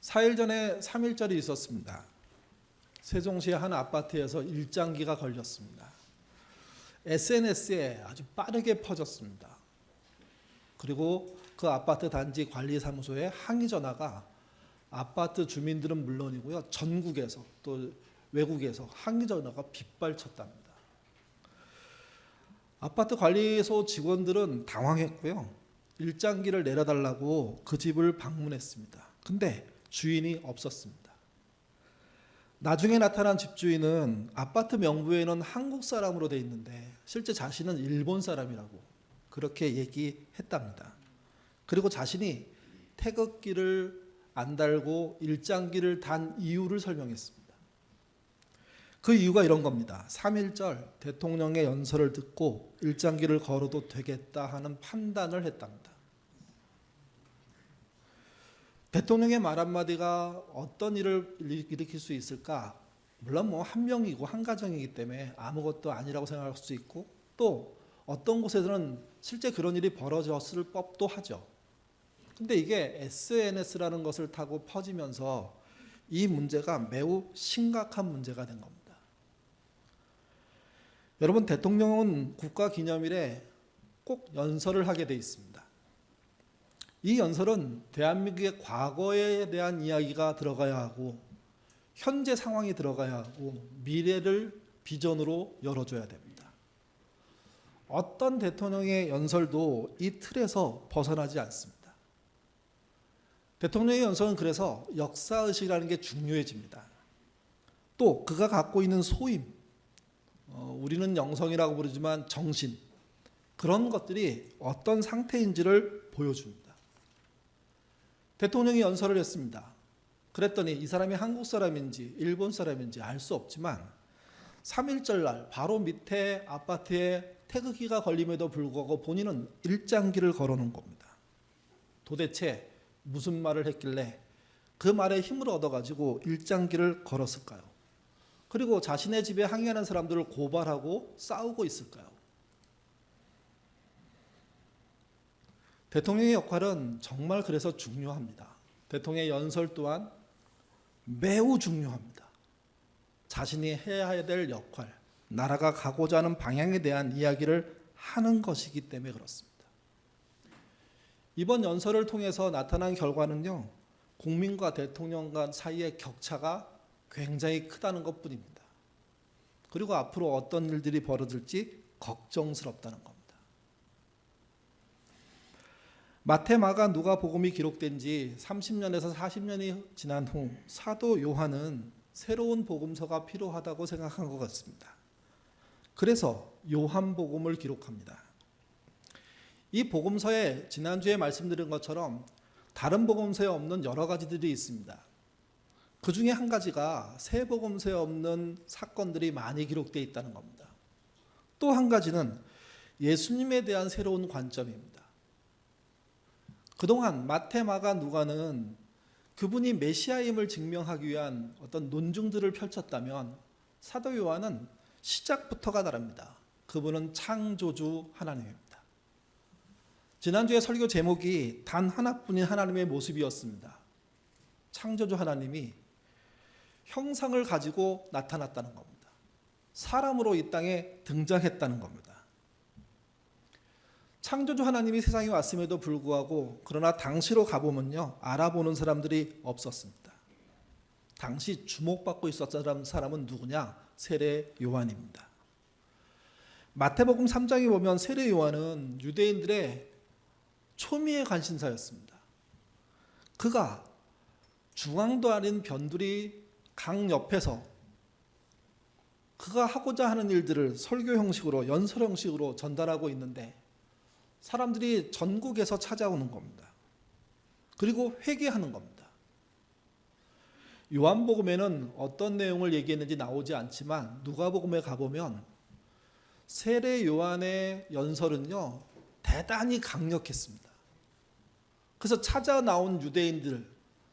4일 전에 3.1절이 있었습니다. 세종시의 한 아파트에서 일장기가 걸렸습니다. SNS에 아주 빠르게 퍼졌습니다. 그리고 그 아파트 단지 관리사무소에 항의 전화가 아파트 주민들은 물론이고요, 전국에서 또 외국에서 항의 전화가 빗발쳤답니다. 아파트 관리소 직원들은 당황했고요, 일장기를 내려달라고 그 집을 방문했습니다. 근데 주인이 없었습니다. 나중에 나타난 집주인은 아파트 명부에는 한국 사람으로 돼 있는데 실제 자신은 일본 사람이라고 그렇게 얘기했답니다. 그리고 자신이 태극기를 안 달고 일장기를 단 이유를 설명했습니다. 그 이유가 이런 겁니다. 3.1절 대통령의 연설을 듣고 일장기를 걸어도 되겠다 하는 판단을 했답니다. 대통령의 말 한마디가 어떤 일을 일으킬 수 있을까? 물론 한 명이고 한 가정이기 때문에 아무것도 아니라고 생각할 수 있고, 또 어떤 곳에서는 실제 그런 일이 벌어졌을 법도 하죠. 근데 이게 SNS라는 것을 타고 퍼지면서 이 문제가 매우 심각한 문제가 된 겁니다. 여러분, 대통령은 국가기념일에 꼭 연설을 하게 돼 있습니다. 이 연설은 대한민국의 과거에 대한 이야기가 들어가야 하고 현재 상황이 들어가야 하고 미래를 비전으로 열어줘야 됩니다. 어떤 대통령의 연설도 이 틀에서 벗어나지 않습니다. 대통령의 연설은 그래서 역사의식이라는 게 중요해집니다. 또 그가 갖고 있는 소임, 우리는 영성이라고 부르지만 정신, 그런 것들이 어떤 상태인지를 보여줍니다. 대통령이 연설을 했습니다. 그랬더니 이 사람이 한국 사람인지 일본 사람인지 알 수 없지만 3.1절 날 바로 밑에 아파트에 태극기가 걸림에도 불구하고 본인은 일장기를 걸어놓은 겁니다. 도대체 무슨 말을 했길래 그 말에 힘을 얻어가지고 일장기를 걸었을까요? 그리고 자신의 집에 항의하는 사람들을 고발하고 싸우고 있을까요? 대통령의 역할은 정말 그래서 중요합니다. 대통령의 연설 또한 매우 중요합니다. 자신이 해야 될 역할, 나라가 가고자 하는 방향에 대한 이야기를 하는 것이기 때문에 그렇습니다. 이번 연설을 통해서 나타난 결과는요, 국민과 대통령 간 사이의 격차가 굉장히 크다는 것뿐입니다. 그리고 앞으로 어떤 일들이 벌어질지 걱정스럽다는 겁니다. 마태, 마가, 누가 복음이 기록된 지 30년에서 40년이 지난 후 사도 요한은 새로운 복음서가 필요하다고 생각한 것 같습니다. 그래서 요한복음을 기록합니다. 이 복음서에 지난주에 말씀드린 것처럼 다른 복음서에 없는 여러 가지들이 있습니다. 그 중에 한 가지가 새 복음서에 없는 사건들이 많이 기록되어 있다는 겁니다. 또 한 가지는 예수님에 대한 새로운 관점입니다. 그동안 마태, 마가, 누가는 그분이 메시아임을 증명하기 위한 어떤 논증들을 펼쳤다면 사도 요한은 시작부터가 다릅니다. 그분은 창조주 하나님입니다. 지난주에 설교 제목이 단 하나뿐인 하나님의 모습이었습니다. 창조주 하나님이 형상을 가지고 나타났다는 겁니다. 사람으로 이 땅에 등장했다는 겁니다. 창조주 하나님이 세상에 왔음에도 불구하고 그러나 당시로 가보면요, 알아보는 사람들이 없었습니다. 당시 주목받고 있었던 사람은 누구냐? 세례 요한입니다. 마태복음 3장에 보면 세례 요한은 유대인들의 초미의 관심사였습니다. 그가 중앙도 아닌 변두리 강 옆에서 그가 하고자 하는 일들을 설교 형식으로, 연설 형식으로 전달하고 있는데 사람들이 전국에서 찾아오는 겁니다. 그리고 회개하는 겁니다. 요한복음에는 어떤 내용을 얘기했는지 나오지 않지만 누가복음에 가보면 세례 요한의 연설은요, 대단히 강력했습니다. 그래서 찾아 나온 유대인들,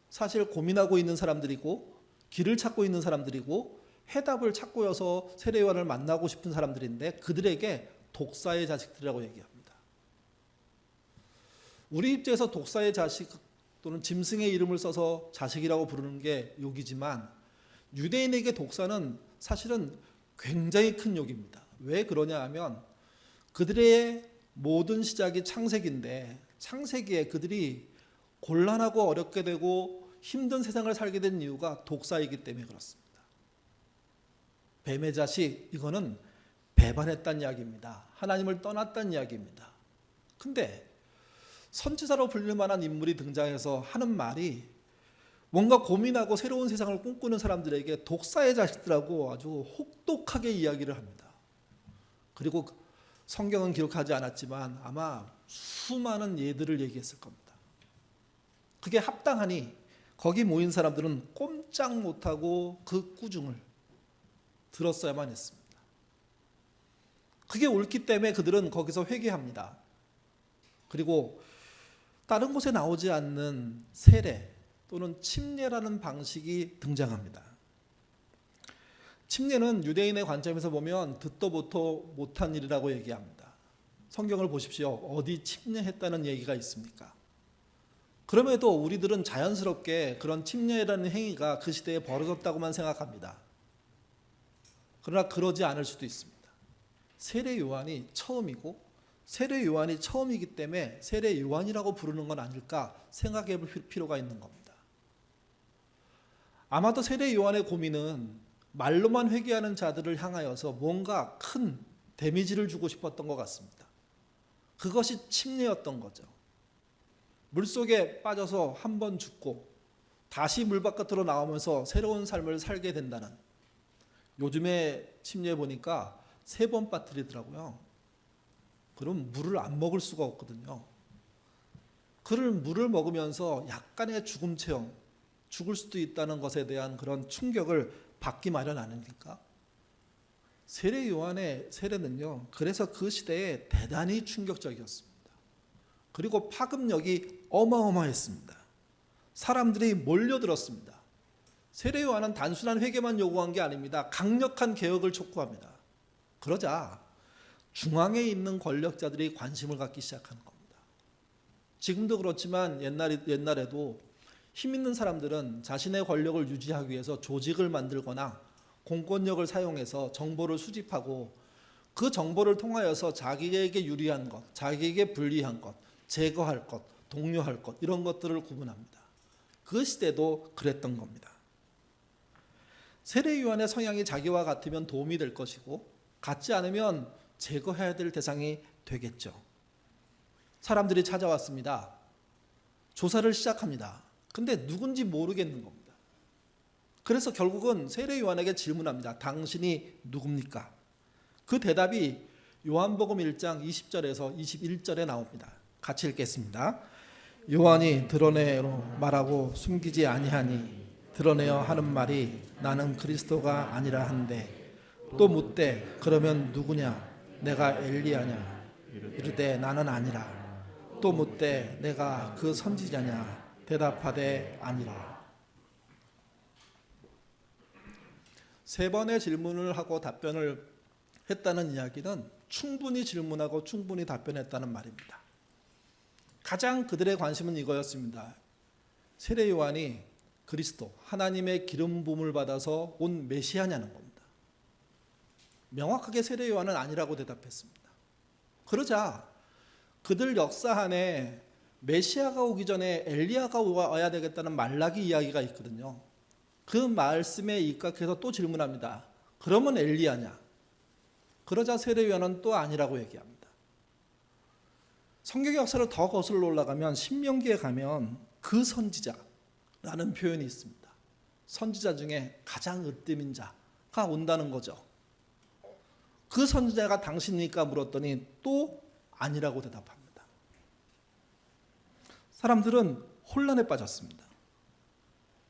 사실 고민하고 있는 사람들이고 길을 찾고 있는 사람들이고 해답을 찾고 여서 세례 요한을 만나고 싶은 사람들인데 그들에게 독사의 자식들이라고 얘기합니다. 우리 입장에서 독사의 자식 또는 짐승의 이름을 써서 자식이라고 부르는 게 욕이지만 유대인에게 독사는 사실은 굉장히 큰 욕입니다. 왜 그러냐 하면 그들의 모든 시작이 창세기인데 창세기에 그들이 곤란하고 어렵게 되고 힘든 세상을 살게 된 이유가 독사이기 때문에 그렇습니다. 뱀의 자식, 이거는 배반했다는 이야기입니다. 하나님을 떠났다는 이야기입니다. 근데 선지자로 불릴 만한 인물이 등장해서 하는 말이 뭔가 고민하고 새로운 세상을 꿈꾸는 사람들에게 독사의 자식들하고 아주 혹독하게 이야기를 합니다. 그리고 성경은 기록하지 않았지만 아마 수많은 예들을 얘기했을 겁니다. 그게 합당하니 거기 모인 사람들은 꼼짝 못하고 그 꾸중을 들었어야만 했습니다. 그게 옳기 때문에 그들은 거기서 회개합니다. 그리고 다른 곳에 나오지 않는 세례 또는 침례라는 방식이 등장합니다. 침례는 유대인의 관점에서 보면 듣도 보도 못한 일이라고 얘기합니다. 성경을 보십시오. 어디 침례했다는 얘기가 있습니까? 그럼에도 우리들은 자연스럽게 그런 침례라는 행위가 그 시대에 벌어졌다고만 생각합니다. 그러나 그러지 않을 수도 있습니다. 세례 요한이 처음이고 세례 요한이 처음이기 때문에 세례 요한이라고 부르는 건 아닐까 생각해 볼 필요가 있는 겁니다. 아마도 세례 요한의 고민은 말로만 회개하는 자들을 향하여서 뭔가 큰 데미지를 주고 싶었던 것 같습니다. 그것이 침례였던 거죠. 물속에 빠져서 한 번 죽고 다시 물 바깥으로 나오면서 새로운 삶을 살게 된다는, 요즘에 침례 보니까 3번 빠뜨리더라고요. 그럼 물을 안 먹을 수가 없거든요. 물을 먹으면서 약간의 죽음 체험, 죽을 수도 있다는 것에 대한 그런 충격을 받기 마련 아닙니까? 세례 요한의 세례는요, 그래서 그 시대에 대단히 충격적이었습니다. 그리고 파급력이 어마어마했습니다. 사람들이 몰려들었습니다. 세례 요한은 단순한 회개만 요구한 게 아닙니다. 강력한 개혁을 촉구합니다. 그러자 중앙에 있는 권력자들이 관심을 갖기 시작하는 겁니다. 지금도 그렇지만 옛날에도 힘 있는 사람들은 자신의 권력을 유지하기 위해서 조직을 만들거나 공권력을 사용해서 정보를 수집하고 그 정보를 통하여서 자기에게 유리한 것, 자기에게 불리한 것, 제거할 것, 독려할 것, 이런 것들을 구분합니다. 그 시대도 그랬던 겁니다. 세례 요한의 성향이 자기와 같으면 도움이 될 것이고 같지 않으면 제거해야 될 대상이 되겠죠. 사람들이 찾아왔습니다. 조사를 시작합니다. 근데 누군지 모르겠는 겁니다. 그래서 결국은 세례 요한에게 질문합니다. 당신이 누굽니까? 그 대답이 요한복음 1장 20절에서 21절에 나옵니다. 같이 읽겠습니다. 요한이 드러내어 말하고 숨기지 아니하니 드러내어 하는 말이 나는 그리스도가 아니라 한데, 또 묻되 그러면 누구냐? 내가 엘리야냐? 이르되 나는 아니라. 또 묻되 내가 그 선지자냐? 대답하되 아니라. 3번의 질문을 하고 답변을 했다는 이야기는 충분히 질문하고 충분히 답변했다는 말입니다. 가장 그들의 관심은 이거였습니다. 세례 요한이 그리스도, 하나님의 기름 부음을 받아서 온 메시아냐는 겁니다. 명확하게 세례 요한은 아니라고 대답했습니다. 그러자 그들 역사 안에 메시아가 오기 전에 엘리야가 와야 되겠다는 말라기 이야기가 있거든요. 그 말씀에 입각해서 또 질문합니다. 그러면 엘리야냐? 그러자 세례 요한은 또 아니라고 얘기합니다. 성경의 역사를 더 거슬러 올라가면 신명기에 가면 그 선지자라는 표현이 있습니다. 선지자 중에 가장 으뜸인 자가 온다는 거죠. 그 선지자가 당신입니까? 물었더니 또 아니라고 대답합니다. 사람들은 혼란에 빠졌습니다.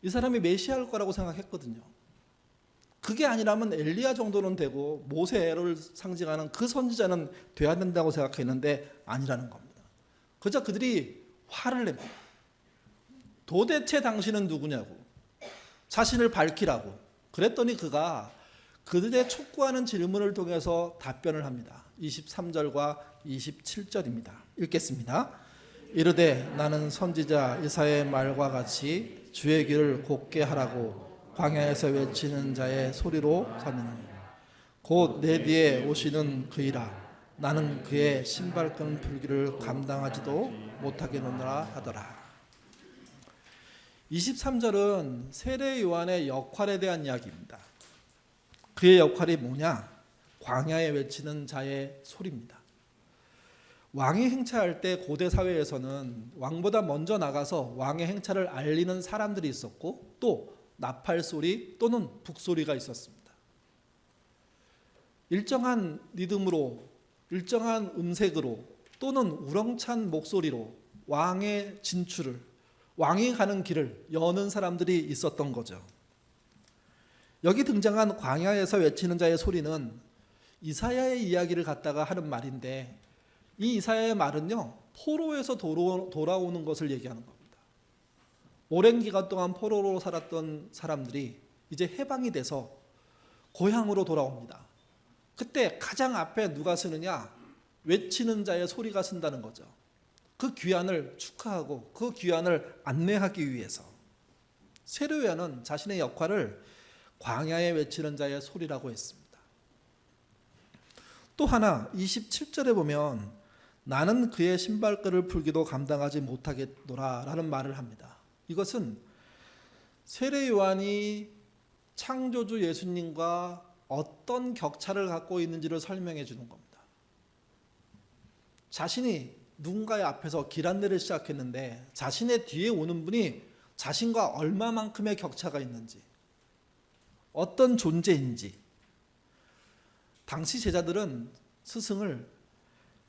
이 사람이 메시아일 거라고 생각했거든요. 그게 아니라면 엘리야 정도는 되고 모세를 상징하는 그 선지자는 돼야 된다고 생각했는데 아니라는 겁니다. 그저 그들이 화를 냅니다. 도대체 당신은 누구냐고, 자신을 밝히라고. 그랬더니 그가 그들의 촉구하는 질문을 통해서 답변을 합니다. 23절과 27절입니다. 읽겠습니다. 이르되 나는 선지자 이사야의 말과 같이 주의 길을 곧게 하라고 광야에서 외치는 자의 소리로 가느니 곧 내 뒤에 오시는 그이라 나는 그의 신발끈 풀기를 감당하지도 못하겠노라 하더라. 23절은 세례 요한의 역할에 대한 이야기입니다. 그의 역할이 뭐냐? 광야에 외치는 자의 소리입니다. 왕이 행차할 때 고대 사회에서는 왕보다 먼저 나가서 왕의 행차를 알리는 사람들이 있었고 또 나팔 소리 또는 북소리가 있었습니다. 일정한 리듬으로 일정한 음색으로 또는 우렁찬 목소리로 왕의 진출을 왕이 가는 길을 여는 사람들이 있었던 거죠. 여기 등장한 광야에서 외치는 자의 소리는 이사야의 이야기를 갖다가 하는 말인데 이 이사야의 말은요 포로에서 돌아오는 것을 얘기하는 겁니다. 오랜 기간 동안 포로로 살았던 사람들이 이제 해방이 돼서 고향으로 돌아옵니다. 그때 가장 앞에 누가 서느냐? 외치는 자의 소리가 선다는 거죠. 그 귀환을 축하하고 그 귀환을 안내하기 위해서 세례 요한은 자신의 역할을 광야에 외치는 자의 소리라고 했습니다. 또 하나 27절에 보면 나는 그의 신발끈을 풀기도 감당하지 못하겠노라 라는 말을 합니다. 이것은 세례 요한이 창조주 예수님과 어떤 격차를 갖고 있는지를 설명해 주는 겁니다. 자신이 누군가의 앞에서 길 안내를 시작했는데 자신의 뒤에 오는 분이 자신과 얼마만큼의 격차가 있는지 어떤 존재인지. 당시 제자들은 스승을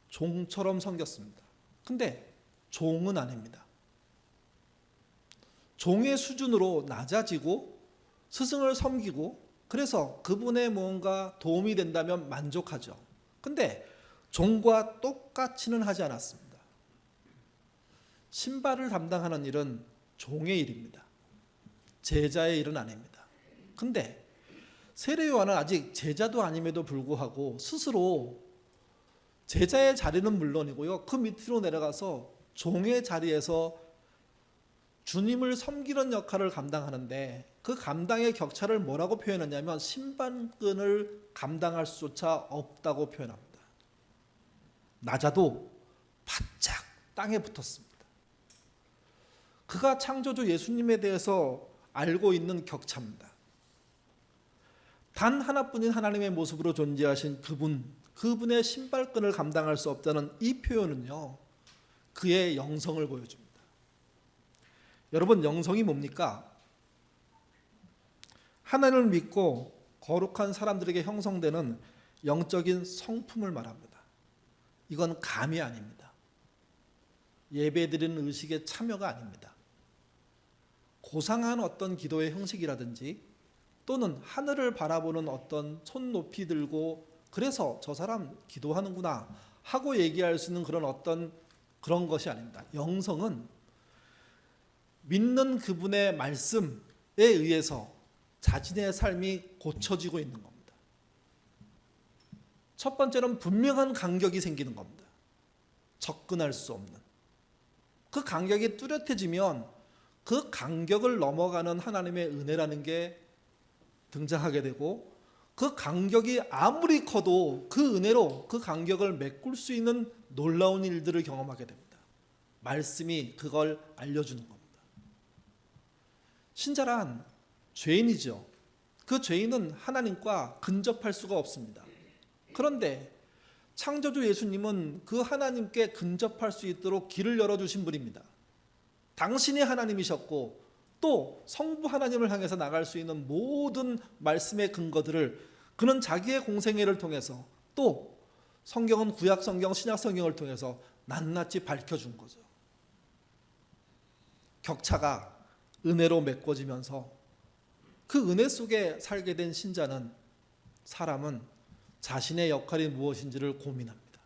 종처럼 섬겼습니다. 근데 종은 아닙니다. 종의 수준으로 낮아지고 스승을 섬기고 그래서 그분의 뭔가 도움이 된다면 만족하죠. 근데 종과 똑같이는 하지 않았습니다. 신발을 담당하는 일은 종의 일입니다. 제자의 일은 아닙니다. 근데 세례 요한은 아직 제자도 아님에도 불구하고 스스로 제자의 자리는 물론이고요. 그 밑으로 내려가서 종의 자리에서 주님을 섬기는 역할을 감당하는데 그 감당의 격차를 뭐라고 표현했냐면 신발끈을 감당할 수조차 없다고 표현합니다. 낮아도 바짝 땅에 붙었습니다. 그가 창조주 예수님에 대해서 알고 있는 격차입니다. 단 하나뿐인 하나님의 모습으로 존재하신 그분의 신발끈을 감당할 수 없다는 이 표현은요, 그의 영성을 보여줍니다. 여러분, 영성이 뭡니까? 하나님을 믿고 거룩한 사람들에게 형성되는 영적인 성품을 말합니다. 이건 감이 아닙니다. 예배드리는 의식의 참여가 아닙니다. 고상한 어떤 기도의 형식이라든지 또는 하늘을 바라보는 어떤 손 높이 들고 그래서 저 사람 기도하는구나 하고 얘기할 수 있는 그런 것이 아닙니다. 영성은 믿는 그분의 말씀에 의해서 자신의 삶이 고쳐지고 있는 겁니다. 첫 번째는 분명한 간격이 생기는 겁니다. 접근할 수 없는. 그 간격이 뚜렷해지면 그 간격을 넘어가는 하나님의 은혜라는 게 등장하게 되고 그 간격이 아무리 커도 그 은혜로 그 간격을 메꿀 수 있는 놀라운 일들을 경험하게 됩니다. 말씀이 그걸 알려주는 겁니다. 신자란 죄인이죠. 그 죄인은 하나님과 근접할 수가 없습니다. 그런데 창조주 예수님은 그 하나님께 근접할 수 있도록 길을 열어주신 분입니다. 당신이 하나님이셨고 또 성부 하나님을 향해서 나갈 수 있는 모든 말씀의 근거들을 그는 자기의 공생애를 통해서 또 성경은 구약 성경, 신약 성경을 통해서 낱낱이 밝혀준 거죠. 격차가 은혜로 메꿔지면서 그 은혜 속에 살게 된 사람은 자신의 역할이 무엇인지를 고민합니다.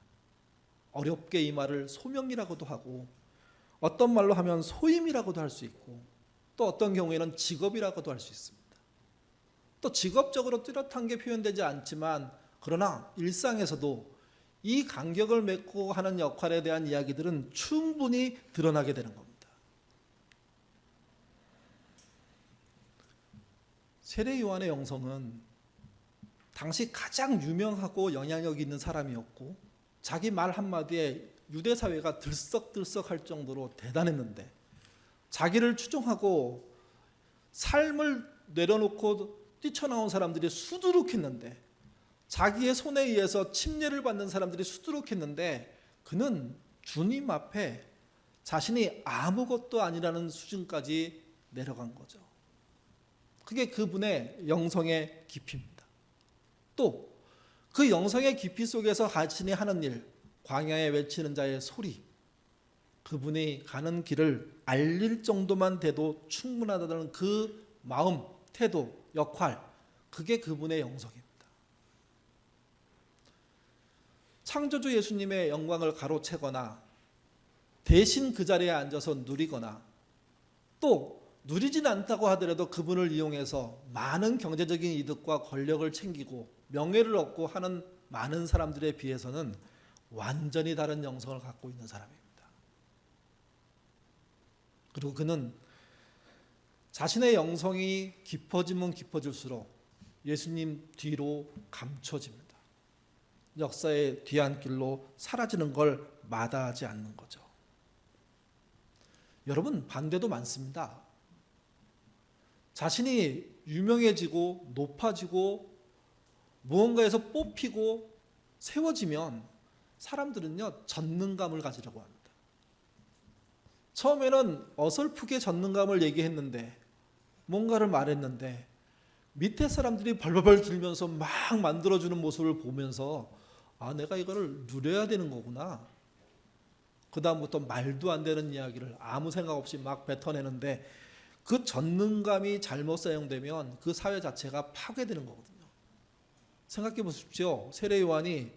어렵게 이 말을 소명이라고도 하고 어떤 말로 하면 소임이라고도 할 수 있고 또 어떤 경우에는 직업이라고도 할 수 있습니다. 또 직업적으로 뚜렷한 게 표현되지 않지만 그러나 일상에서도 이 간격을 맺고 하는 역할에 대한 이야기들은 충분히 드러나게 되는 겁니다. 세례 요한의 영성은 당시 가장 유명하고 영향력 있는 사람이었고 자기 말 한마디에 유대 사회가 들썩들썩할 정도로 대단했는데 자기를 추종하고 삶을 내려놓고 뛰쳐나온 사람들이 수두룩했는데 자기의 손에 의해서 침례를 받는 사람들이 수두룩했는데 그는 주님 앞에 자신이 아무것도 아니라는 수준까지 내려간 거죠. 그게 그분의 영성의 깊이입니다. 또 그 영성의 깊이 속에서 자신이 하는 일, 광야에 외치는 자의 소리, 그분이 가는 길을 알릴 정도만 돼도 충분하다는 그 마음, 태도, 역할, 그게 그분의 영성입니다. 창조주 예수님의 영광을 가로채거나 대신 그 자리에 앉아서 누리거나 또 누리진 않다고 하더라도 그분을 이용해서 많은 경제적인 이득과 권력을 챙기고 명예를 얻고 하는 많은 사람들에 비해서는 완전히 다른 영성을 갖고 있는 사람입니다. 그리고 그는 자신의 영성이 깊어지면 깊어질수록 예수님 뒤로 감춰집니다. 역사의 뒤안길로 사라지는 걸 마다하지 않는 거죠. 여러분, 반대도 많습니다. 자신이 유명해지고 높아지고 무언가에서 뽑히고 세워지면 사람들은요, 전능감을 가지려고 합니다. 처음에는 어설프게 전능감을 얘기했는데 뭔가를 말했는데 밑에 사람들이 벌벌벌 들면서 막 만들어주는 모습을 보면서 아, 내가 이거를 누려야 되는 거구나. 그 다음부터 말도 안 되는 이야기를 아무 생각 없이 막 뱉어내는데 그 전능감이 잘못 사용되면 그 사회 자체가 파괴되는 거거든요. 생각해 보십시오. 세례 요한이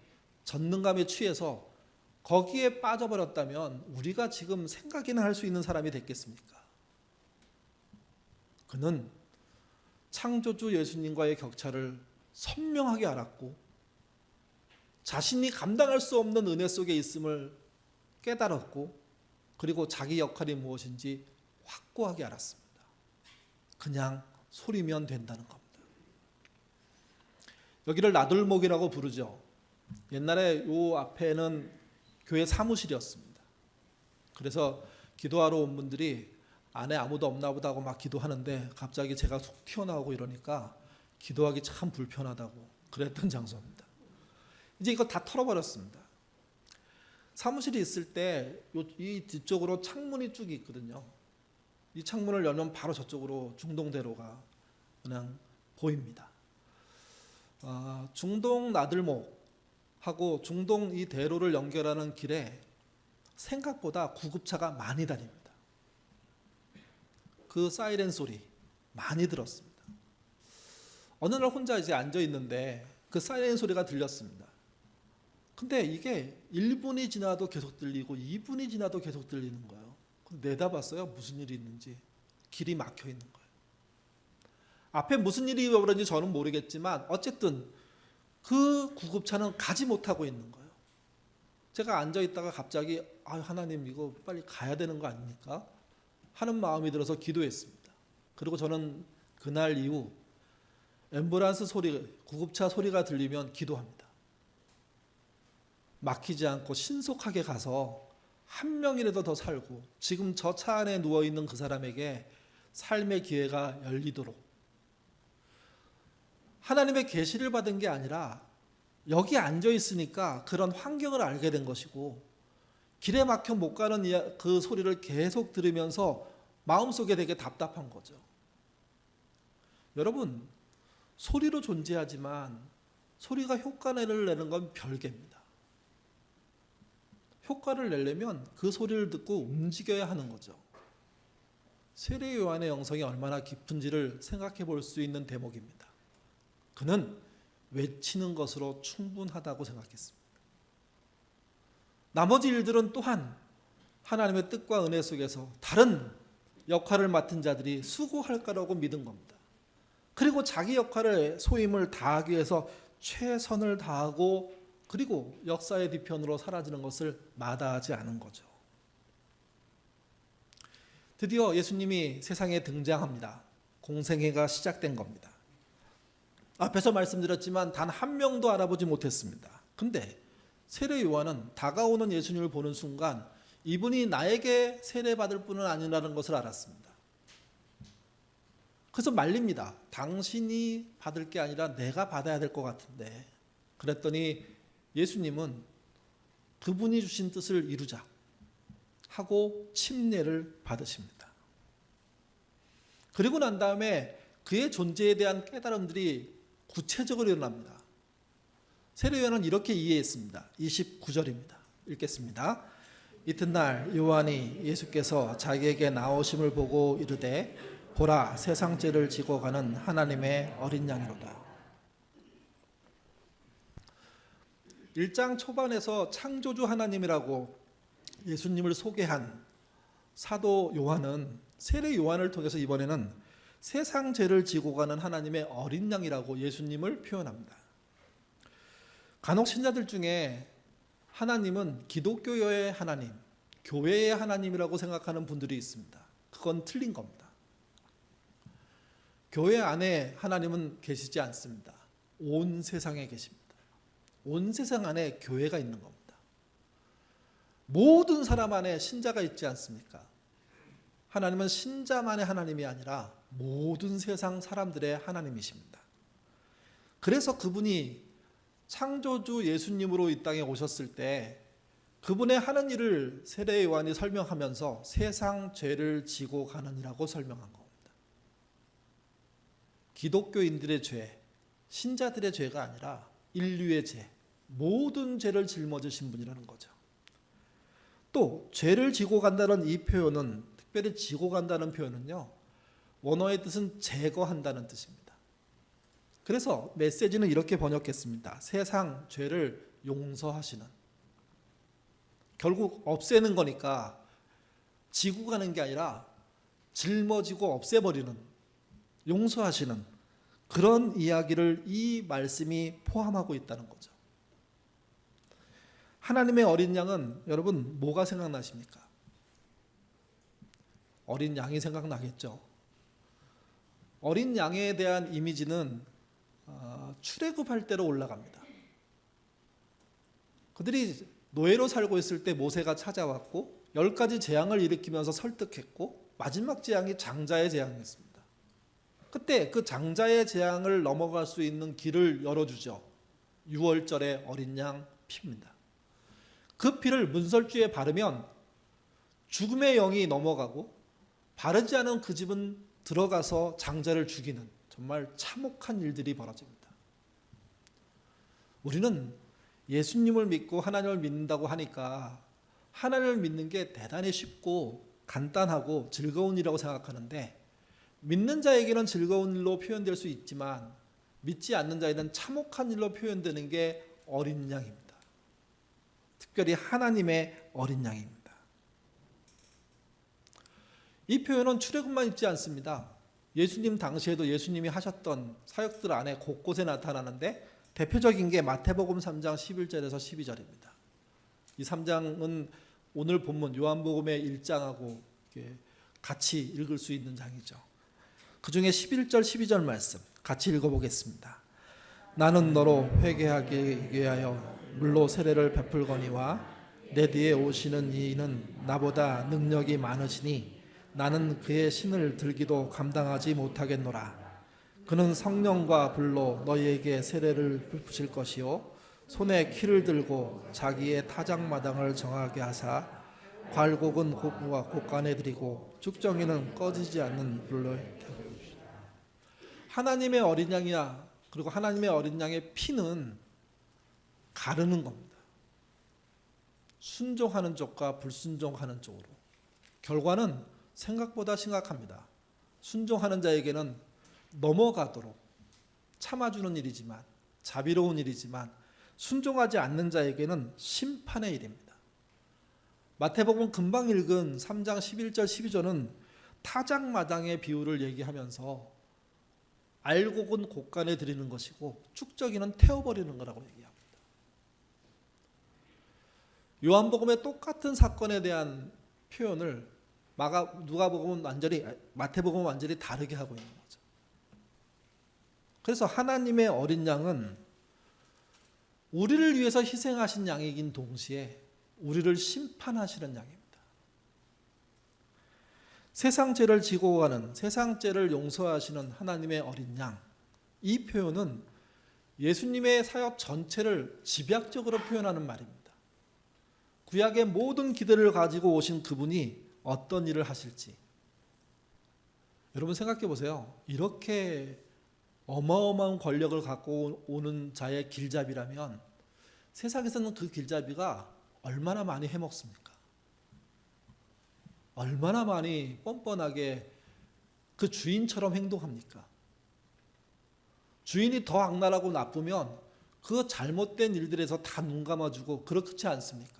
전능감에 취해서 거기에 빠져버렸다면 우리가 지금 생각이나 할 수 있는 사람이 됐겠습니까? 그는 창조주 예수님과의 격차를 선명하게 알았고 자신이 감당할 수 없는 은혜 속에 있음을 깨달았고 그리고 자기 역할이 무엇인지 확고하게 알았습니다. 그냥 소리면 된다는 겁니다. 여기를 나들목이라고 부르죠. 옛날에 요 앞에는 교회 사무실이었습니다. 그래서 기도하러 온 분들이 안에 아무도 없나 보다 하고 막 기도하는데 갑자기 제가 속 튀어나오고 이러니까 기도하기 참 불편하다고 그랬던 장소입니다. 이제 이거 다 털어버렸습니다. 사무실이 있을 때 이 뒤쪽으로 창문이 쭉 있거든요. 이 창문을 열면 바로 저쪽으로 중동대로가 그냥 보입니다. 중동 나들목하고 중동 이 대로를 연결하는 길에 생각보다 구급차가 많이 다닙니다. 그 사이렌 소리 많이 들었습니다. 어느 날 혼자 이제 앉아 있는데 그 사이렌 소리가 들렸습니다. 근데 이게 1분이 지나도 계속 들리고 2분이 지나도 계속 들리는 거예요. 내다봤어요. 무슨 일이 있는지. 길이 막혀 있는 거예요. 앞에 무슨 일이 벌어진지 저는 모르겠지만 어쨌든 그 구급차는 가지 못하고 있는 거예요. 제가 앉아 있다가 갑자기 하나님 이거 빨리 가야 되는 거 아닙니까? 하는 마음이 들어서 기도했습니다. 그리고 저는 그날 이후 앰뷸런스 소리, 구급차 소리가 들리면 기도합니다. 막히지 않고 신속하게 가서 한 명이라도 더 살고 지금 저 차 안에 누워있는 그 사람에게 삶의 기회가 열리도록 하나님의 계시를 받은 게 아니라 여기 앉아 있으니까 그런 환경을 알게 된 것이고 길에 막혀 못 가는 그 소리를 계속 들으면서 마음속에 되게 답답한 거죠. 여러분, 소리로 존재하지만 소리가 효과를 내는 건 별개입니다. 효과를 내려면 그 소리를 듣고 움직여야 하는 거죠. 세례 요한의 영성이 얼마나 깊은지를 생각해 볼 수 있는 대목입니다. 그는 외치는 것으로 충분하다고 생각했습니다. 나머지 일들은 또한 하나님의 뜻과 은혜 속에서 다른 역할을 맡은 자들이 수고할 거라고 믿은 겁니다. 그리고 자기 역할을 소임을 다하기 위해서 최선을 다하고 그리고 역사의 뒤편으로 사라지는 것을 마다하지 않은 거죠. 드디어 예수님이 세상에 등장합니다. 공생애가 시작된 겁니다. 앞에서 말씀드렸지만 단 한 명도 알아보지 못했습니다. 근데 세례 요한은 다가오는 예수님을 보는 순간 이분이 나에게 세례받을 분은 아니라는 것을 알았습니다. 그래서 말립니다. 당신이 받을 게 아니라 내가 받아야 될 것 같은데. 그랬더니 예수님은 그분이 주신 뜻을 이루자 하고 침례를 받으십니다. 그리고 난 다음에 그의 존재에 대한 깨달음들이 구체적으로 일어납니다. 세례 요한은 이렇게 이해했습니다. 29절입니다. 읽겠습니다. 이튿날 요한이 예수께서 자기에게 나오심을 보고 이르되 보라 세상 죄를 지고 가는 하나님의 어린 양이로다. 1장 초반에서 창조주 하나님이라고 예수님을 소개한 사도 요한은 세례 요한을 통해서 이번에는 세상 죄를 지고 가는 하나님의 어린 양이라고 예수님을 표현합니다. 간혹 신자들 중에 하나님은 기독교의 하나님, 교회의 하나님이라고 생각하는 분들이 있습니다. 그건 틀린 겁니다. 교회 안에 하나님은 계시지 않습니다. 온 세상에 계십니다. 온 세상 안에 교회가 있는 겁니다. 모든 사람 안에 신자가 있지 않습니까? 하나님은 신자만의 하나님이 아니라 모든 세상 사람들의 하나님이십니다. 그래서 그분이 창조주 예수님으로 이 땅에 오셨을 때 그분의 하는 일을 세례 요한이 설명하면서 세상 죄를 지고 가는이라고 설명한 겁니다. 기독교인들의 죄, 신자들의 죄가 아니라 인류의 죄, 모든 죄를 짊어지신 분이라는 거죠. 또 죄를 지고 간다는 이 표현은, 특별히 지고 간다는 표현은요, 원어의 뜻은 제거한다는 뜻입니다. 그래서 메시지는 이렇게 번역했습니다. 세상 죄를 용서하시는. 결국 없애는 거니까 지고 가는 게 아니라 짊어지고 없애버리는, 용서하시는 그런 이야기를 이 말씀이 포함하고 있다는 거죠. 하나님의 어린 양은 여러분 뭐가 생각나십니까? 어린 양이 생각나겠죠. 어린 양에 대한 이미지는 출애굽할 때로 올라갑니다. 그들이 노예로 살고 있을 때 모세가 찾아왔고 10가지 재앙을 일으키면서 설득했고 마지막 재앙이 장자의 재앙이었습니다. 그때 그 장자의 재앙을 넘어갈 수 있는 길을 열어주죠. 6월절의 어린 양 피입니다. 그 피를 문설주에 바르면 죽음의 영이 넘어가고 바르지 않은 그 집은 들어가서 장자를 죽이는 정말 참혹한 일들이 벌어집니다. 우리는 예수님을 믿고 하나님을 믿는다고 하니까 하나님을 믿는 게 대단히 쉽고 간단하고 즐거운 일이라고 생각하는데 믿는 자에게는 즐거운 일로 표현될 수 있지만 믿지 않는 자에게는 참혹한 일로 표현되는 게 어린 양입니다. 특별히 하나님의 어린 양입니다. 이 표현은 출애굽만 있지 않습니다. 예수님 당시에도 예수님이 하셨던 사역들 안에 곳곳에 나타나는데 대표적인 게 마태복음 3장 11절에서 12절입니다. 이 3장은 오늘 본문 요한복음의 1장하고 같이 읽을 수 있는 장이죠. 그 중에 11절 12절 말씀 같이 읽어보겠습니다. 나는 너로 회개하기 위하여 물로 세례를 베풀거니와 내 뒤에 오시는 이는 나보다 능력이 많으시니 나는 그의 신을 들기도 감당하지 못하겠노라. 그는 성령과 불로 너희에게 세례를 베푸실 것이요 손에 키를 들고 자기의 타작마당을 정하게 하사 괄곡은 곳간에 드리고 쭉정이는 꺼지지 않는 불로 태우시리라. 하나님의 어린 양이야. 그리고 하나님의 어린 양의 피는 가르는 겁니다. 순종하는 쪽과 불순종하는 쪽으로. 결과는 생각보다 심각합니다. 순종하는 자에게는 넘어가도록 참아주는 일이지만, 자비로운 일이지만 순종하지 않는 자에게는 심판의 일입니다. 마태복음 금방 읽은 3장 11절 12절은 타작마당의 비유를 얘기하면서 알곡은 곳간에 드리는 것이고 축적이는 태워버리는 거라고 얘기합니다. 요한복음의 똑같은 사건에 대한 표현을 누가복음은 마태복음은 완전히 다르게 하고 있는 거죠. 그래서 하나님의 어린 양은 우리를 위해서 희생하신 양이긴 동시에 우리를 심판하시는 양입니다. 세상 죄를 지고 가는, 세상 죄를 용서하시는 하나님의 어린 양, 이 표현은 예수님의 사역 전체를 집약적으로 표현하는 말입니다. 구약의 모든 기대를 가지고 오신 그분이 어떤 일을 하실지 여러분 생각해 보세요. 이렇게 어마어마한 권력을 갖고 오는 자의 길잡이라면 세상에서는 그 길잡이가 얼마나 많이 해먹습니까? 얼마나 많이 뻔뻔하게 그 주인처럼 행동합니까? 주인이 더 악랄하고 나쁘면 그 잘못된 일들에서 다 눈 감아주고 그렇지 않습니까?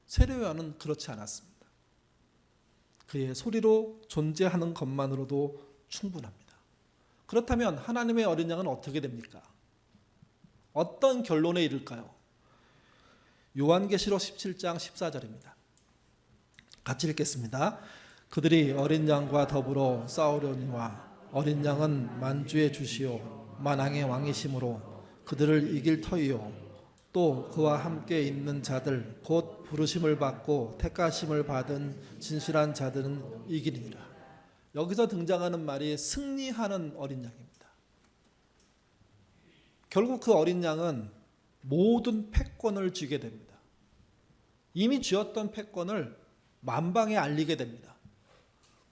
세례요한은 그렇지 않았습니다. 그의 소리로 존재하는 것만으로도 충분합니다. 그렇다면 하나님의 어린 양은 어떻게 됩니까? 어떤 결론에 이를까요? 요한계시록 17장 14절입니다. 같이 읽겠습니다. 그들이 어린 양과 더불어 싸우려니와 어린 양은 만주의 주시오 만왕의 왕이심으로 그들을 이길 터이요 또 그와 함께 있는 자들 곧 부르심을 받고 택하심을 받은 진실한 자들은 이기리니라. 여기서 등장하는 말이 승리하는 어린 양입니다. 결국 그 어린 양은 모든 패권을 쥐게 됩니다. 이미 쥐었던 패권을 만방에 알리게 됩니다.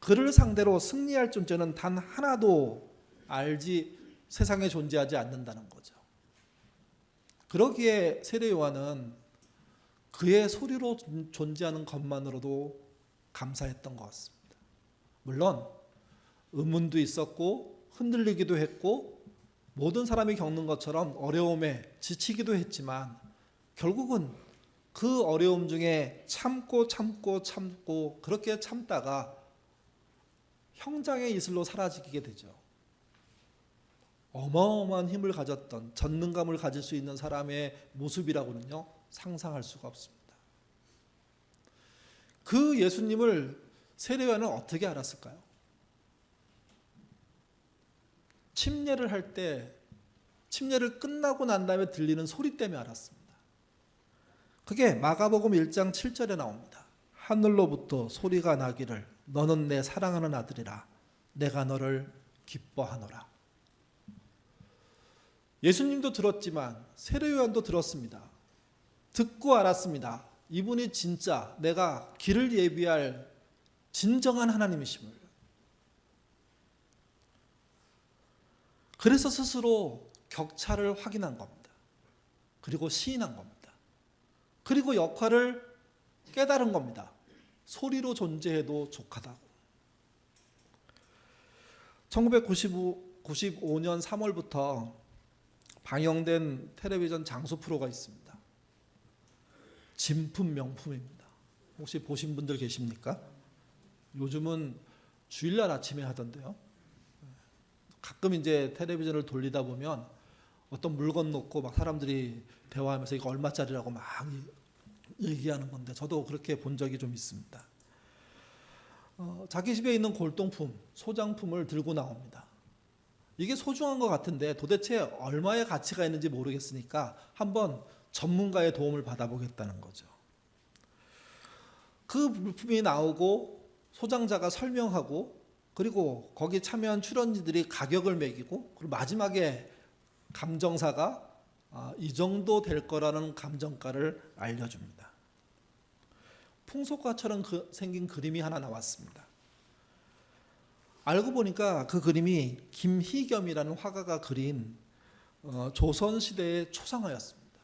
그를 상대로 승리할 존재는 단 하나도 세상에 존재하지 않는다는 거죠. 그러기에 세례 요한은 그의 소리로 존재하는 것만으로도 감사했던 것 같습니다. 물론 의문도 있었고 흔들리기도 했고 모든 사람이 겪는 것처럼 어려움에 지치기도 했지만 결국은 그 어려움 중에 참고 그렇게 참다가 형장의 이슬로 사라지게 되죠. 어마어마한 힘을 가졌던 전능감을 가질 수 있는 사람의 모습이라고는요 상상할 수가 없습니다. 그 예수님을 세례 요한은 어떻게 알았을까요? 침례를 할 때 침례를 끝나고 난 다음에 들리는 소리 때문에 알았습니다. 그게 마가복음 1장 7절에 나옵니다. 하늘로부터 소리가 나기를 너는 내 사랑하는 아들이라 내가 너를 기뻐하노라. 예수님도 들었지만 세례 요한도 들었습니다. 듣고 알았습니다. 이분이 진짜 내가 길을 예비할 진정한 하나님이심을. 그래서 스스로 격차를 확인한 겁니다. 그리고 시인한 겁니다. 그리고 역할을 깨달은 겁니다. 소리로 존재해도 족하다고. 1995년 3월부터 방영된 텔레비전 장수 프로가 있습니다. 진품 명품입니다. 혹시 보신 분들 계십니까? 요즘은 주일날 아침에 하던데요. 가끔 이제 텔레비전을 돌리다 보면 어떤 물건 놓고 막 사람들이 대화하면서 이거 얼마짜리라고 막 얘기하는 건데 저도 그렇게 본 적이 좀 있습니다. 자기 집에 있는 골동품, 소장품을 들고 나옵니다. 이게 소중한 것 같은데 도대체 얼마의 가치가 있는지 모르겠으니까 한번 전문가의 도움을 받아보겠다는 거죠. 그 물품이 나오고 소장자가 설명하고 그리고 거기 참여한 출연진들이 가격을 매기고 그리고 마지막에 감정사가 이 정도 될 거라는 감정가를 알려줍니다. 풍속화처럼 생긴 그림이 하나 나왔습니다. 알고 보니까 그 그림이 김희겸이라는 화가가 그린 조선시대의 초상화였습니다.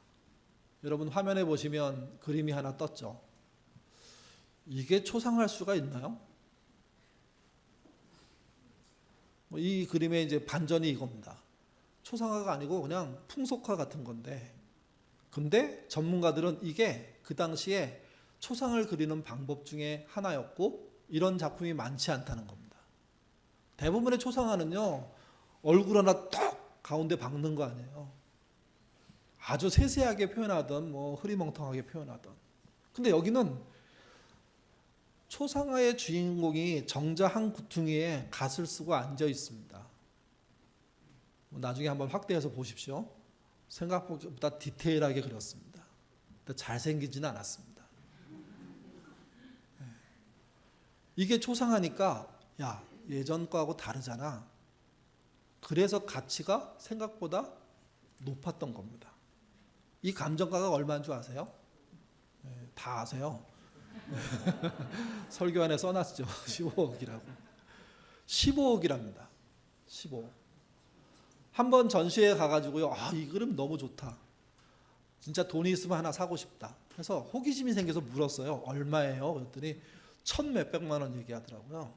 여러분 화면에 보시면 그림이 하나 떴죠. 이게 초상화일 수가 있나요? 이 그림의 이제 반전이 이겁니다. 초상화가 아니고 그냥 풍속화 같은 건데, 근데 전문가들은 이게 그 당시에 초상을 그리는 방법 중에 하나였고 이런 작품이 많지 않다는 겁니다. 대부분의 초상화는요 얼굴 하나 톡 가운데 박는 거 아니에요. 아주 세세하게 표현하던 뭐 흐리멍텅하게 표현하던. 근데 여기는 초상화의 주인공이 정자 한 구퉁이에 갓을 쓰고 앉아 있습니다. 나중에 한번 확대해서 보십시오. 생각보다 디테일하게 그렸습니다. 근데 잘생기지는 않았습니다. 이게 초상화니까 야, 예전 거하고 다르잖아. 그래서 가치가 생각보다 높았던 겁니다. 이 감정가가 얼마인 줄 아세요? 다 아세요. 설교 안에 써놨죠. 15억이라고. 15억이랍니다. 15억. 한번 전시회 가가지고요. 이 그림 너무 좋다. 진짜 돈이 있으면 하나 사고 싶다. 그래서 호기심이 생겨서 물었어요. 얼마예요? 그랬더니 1,몇백만 원 얘기하더라고요.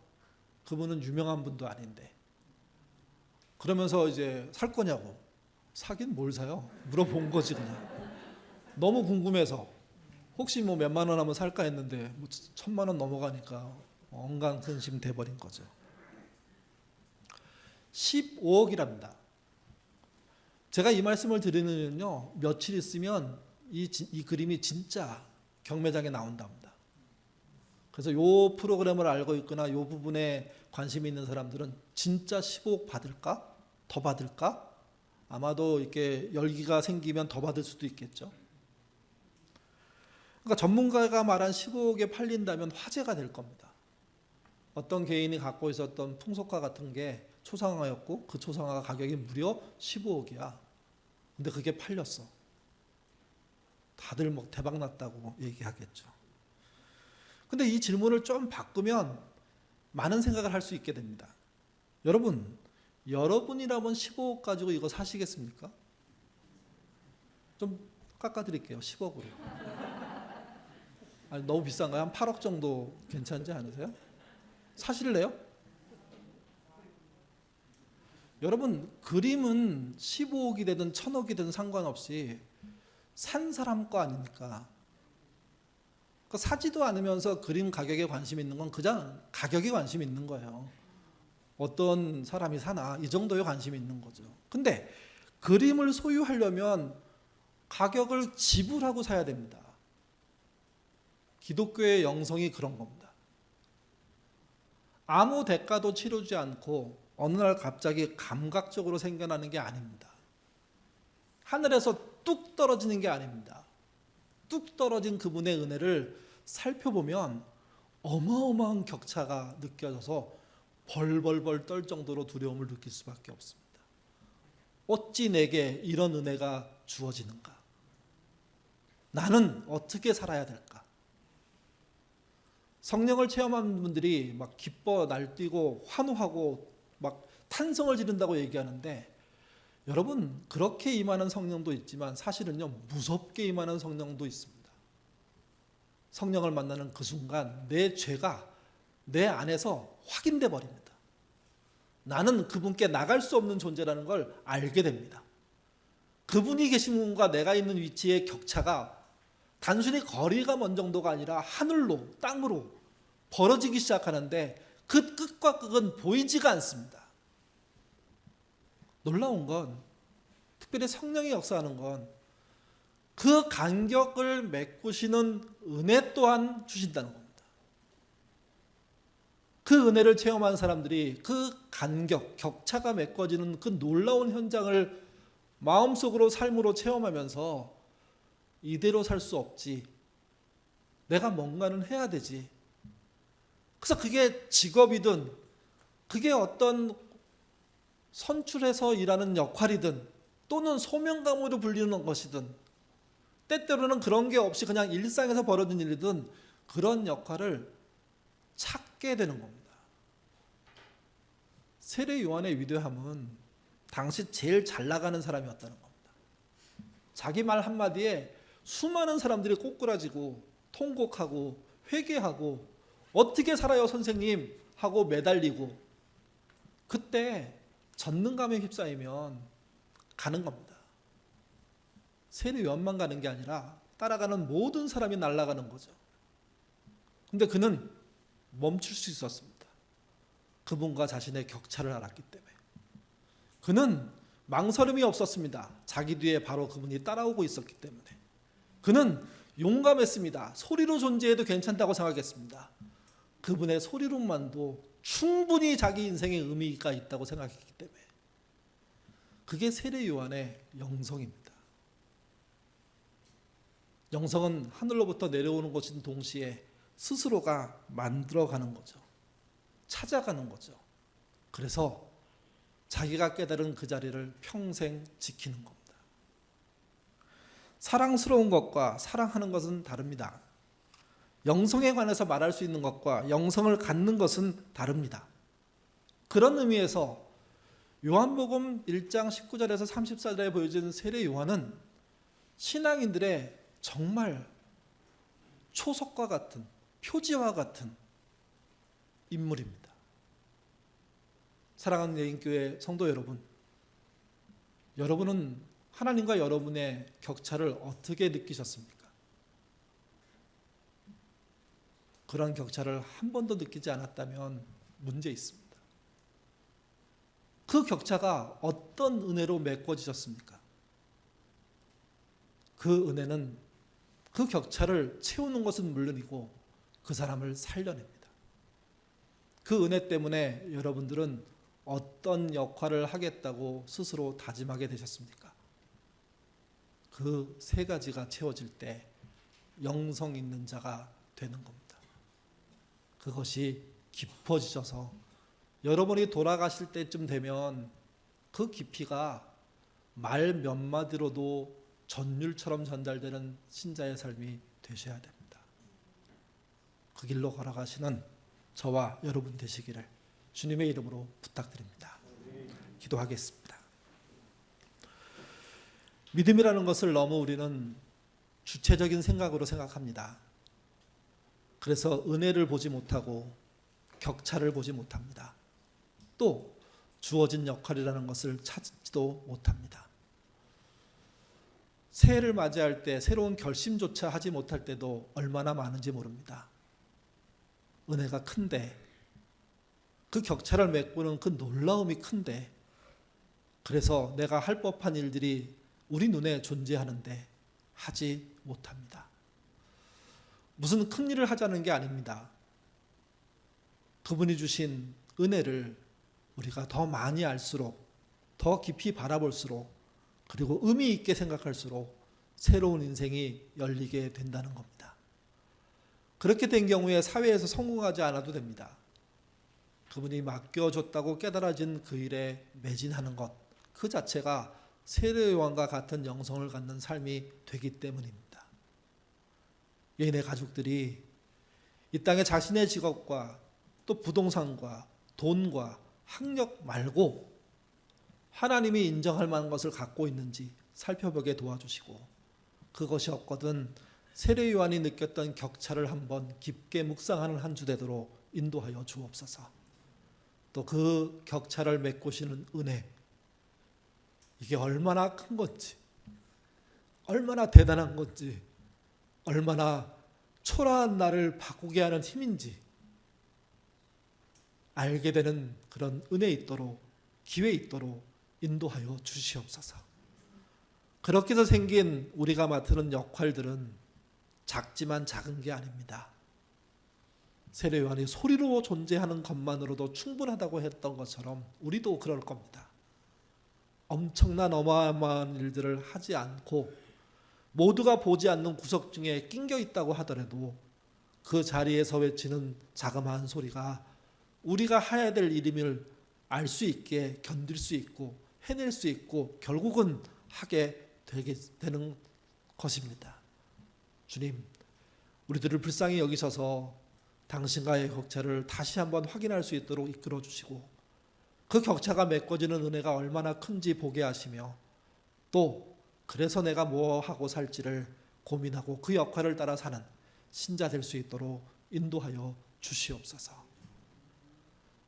그분은 유명한 분도 아닌데. 그러면서 이제 살 거냐고. 사긴 뭘 사요? 물어본 거지 그냥. 너무 궁금해서 혹시 뭐 몇만 원 하면 살까 했는데 뭐 1,000만 원 넘어가니까 언간근심 돼버린 거죠. 15억이랍니다. 제가 이 말씀을 드리는요, 며칠 있으면 이 그림이 진짜 경매장에 나온답니다. 그래서 이 프로그램을 알고 있거나 이 부분에 관심이 있는 사람들은 진짜 15억 받을까? 더 받을까? 아마도 이렇게 열기가 생기면 더 받을 수도 있겠죠. 그러니까 전문가가 말한 15억에 팔린다면 화제가 될 겁니다. 어떤 개인이 갖고 있었던 풍속화 같은 게 초상화였고 그 초상화 가격이 무려 15억이야. 근데 그게 팔렸어. 다들 뭐 대박 났다고 얘기하겠죠. 근데 이 질문을 좀 바꾸면 많은 생각을 할 수 있게 됩니다. 여러분이라면 15억 가지고 이거 사시겠습니까? 좀 깎아드릴게요. 10억으로. 아니, 너무 비싼가요? 한 8억 정도 괜찮지 않으세요? 사실래요? 여러분, 그림은 15억이 되든 1,000억이든 상관없이 산 사람 거 아닙니까? 사지도 않으면서 그림 가격에 관심 있는 건 그냥 가격에 관심 있는 거예요. 어떤 사람이 사나 이 정도에 관심이 있는 거죠. 근데 그림을 소유하려면 가격을 지불하고 사야 됩니다. 기독교의 영성이 그런 겁니다. 아무 대가도 치르지 않고 어느 날 갑자기 감각적으로 생겨나는 게 아닙니다. 하늘에서 뚝 떨어지는 게 아닙니다. 뚝 떨어진 그분의 은혜를 살펴보면 어마어마한 격차가 느껴져서 벌벌벌 떨 정도로 두려움을 느낄 수밖에 없습니다. 어찌 내게 이런 은혜가 주어지는가? 나는 어떻게 살아야 될까? 성령을 체험한 분들이 막 기뻐 날뛰고 환호하고 막 탄성을 지른다고 얘기하는데, 여러분, 그렇게 임하는 성령도 있지만 사실은요, 무섭게 임하는 성령도 있습니다. 성령을 만나는 그 순간 내 죄가 내 안에서 확인돼 버립니다. 나는 그분께 나갈 수 없는 존재라는 걸 알게 됩니다. 그분이 계신 곳과 내가 있는 위치의 격차가 단순히 거리가 먼 정도가 아니라 하늘로, 땅으로 벌어지기 시작하는데 그 끝과 끝은 보이지가 않습니다. 놀라운 건, 특별히 성령이 역사하는 건 그 간격을 메꾸시는 은혜 또한 주신다는 겁니다. 그 은혜를 체험한 사람들이 그 간격, 격차가 메꿔지는 그 놀라운 현장을 마음속으로 삶으로 체험하면서 이대로 살 수 없지, 내가 뭔가는 해야 되지. 그래서 그게 직업이든 그게 어떤 선출해서 일하는 역할이든 또는 소명감으로 불리는 것이든, 때때로는 그런 게 없이 그냥 일상에서 벌어진 일이든 그런 역할을 찾게 되는 겁니다. 세례 요한의 위대함은 당시 제일 잘 나가는 사람이었다는 겁니다. 자기 말 한마디에 수많은 사람들이 꼬꾸라지고 통곡하고 회개하고 어떻게 살아요 선생님 하고 매달리고, 그때 전능감에 휩싸이면 가는 겁니다. 세례 요한만 가는 게 아니라 따라가는 모든 사람이 날아가는 거죠. 근데 그는 멈출 수 있었습니다. 그분과 자신의 격차를 알았기 때문에. 그는 망설임이 없었습니다. 자기 뒤에 바로 그분이 따라오고 있었기 때문에. 그는 용감했습니다. 소리로 존재해도 괜찮다고 생각했습니다. 그분의 소리로만도 충분히 자기 인생에 의미가 있다고 생각했기 때문에. 그게 세례 요한의 영성입니다. 영성은 하늘로부터 내려오는 것인 동시에 스스로가 만들어가는 거죠. 찾아가는 거죠. 그래서 자기가 깨달은 그 자리를 평생 지키는 겁니다. 사랑스러운 것과 사랑하는 것은 다릅니다. 영성에 관해서 말할 수 있는 것과 영성을 갖는 것은 다릅니다. 그런 의미에서 요한복음 1장 19절에서 34절에 보여진 세례 요한은 신앙인들의 정말 초석과 같은, 표지와 같은 인물입니다. 사랑하는 예인교회 성도 여러분, 여러분은 하나님과 여러분의 격차를 어떻게 느끼셨습니까? 그런 격차를 한 번도 느끼지 않았다면 문제 있습니다. 그 격차가 어떤 은혜로 메꿔지셨습니까? 그 은혜는 그 격차를 채우는 것은 물론이고 그 사람을 살려냅니다. 그 은혜 때문에 여러분들은 어떤 역할을 하겠다고 스스로 다짐하게 되셨습니까? 그 세 가지가 채워질 때 영성 있는 자가 되는 겁니다. 그것이 깊어지셔서 여러분이 돌아가실 때쯤 되면 그 깊이가 말 몇 마디로도 전율처럼 전달되는 신자의 삶이 되셔야 됩니다. 그 길로 걸어가시는 저와 여러분 되시기를 주님의 이름으로 부탁드립니다. 기도하겠습니다. 믿음이라는 것을 너무 우리는 주체적인 생각으로 생각합니다. 그래서 은혜를 보지 못하고 격차를 보지 못합니다. 또 주어진 역할이라는 것을 찾지도 못합니다. 새해를 맞이할 때 새로운 결심조차 하지 못할 때도 얼마나 많은지 모릅니다. 은혜가 큰데, 그 격차를 메꾸는 그 놀라움이 큰데, 그래서 내가 할 법한 일들이 우리 눈에 존재하는데 하지 못합니다. 무슨 큰 일을 하자는 게 아닙니다. 그분이 주신 은혜를 우리가 더 많이 알수록, 더 깊이 바라볼수록, 그리고 의미 있게 생각할수록 새로운 인생이 열리게 된다는 겁니다. 그렇게 된 경우에 사회에서 성공하지 않아도 됩니다. 그분이 맡겨줬다고 깨달아진 그 일에 매진하는 것, 그 자체가 세례 요한과 같은 영성을 갖는 삶이 되기 때문입니다. 예인의 가족들이 이 땅에 자신의 직업과 또 부동산과 돈과 학력 말고 하나님이 인정할 만한 것을 갖고 있는지 살펴보게 도와주시고, 그것이 없거든 세례 요한이 느꼈던 격차를 한번 깊게 묵상하는 한 주 되도록 인도하여 주옵소서. 또 그 격차를 메꾸시는 은혜, 이게 얼마나 큰 건지, 얼마나 대단한 건지, 얼마나 초라한 나를 바꾸게 하는 힘인지 알게 되는 그런 은혜 있도록, 기회 있도록 인도하여 주시옵소서. 그렇게 해서 생긴 우리가 맡는 역할들은 작지만 작은 게 아닙니다. 세례 요한이 소리로 존재하는 것만으로도 충분하다고 했던 것처럼 우리도 그럴 겁니다. 엄청난 어마어마한 일들을 하지 않고 모두가 보지 않는 구석 중에 낑겨 있다고 하더라도 그 자리에서 외치는 자그마한 소리가 우리가 해야 될 일임을 알 수 있게 견딜 수 있고 해낼 수 있고 결국은 하게 되는 것입니다. 주님, 우리들을 불쌍히 여기셔서 당신과의 격차를 다시 한번 확인할 수 있도록 이끌어 주시고, 그 격차가 메꿔지는 은혜가 얼마나 큰지 보게 하시며, 또 그래서 내가 뭐 하고 살지를 고민하고 그 역할을 따라 사는 신자 될 수 있도록 인도하여 주시옵소서.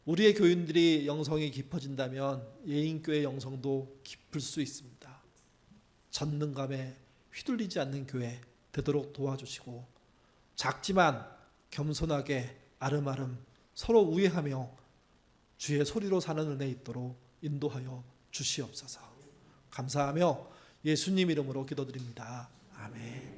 우리의 교인들이 영성이 깊어진다면 예인교회 영성도 깊을 수 있습니다. 전능감에 휘둘리지 않는 교회 되도록 도와주시고, 작지만 겸손하게 아름아름 서로 우애하며 주의 소리로 사는 은혜 있도록 인도하여 주시옵소서. 감사하며 예수님 이름으로 기도드립니다. 아멘.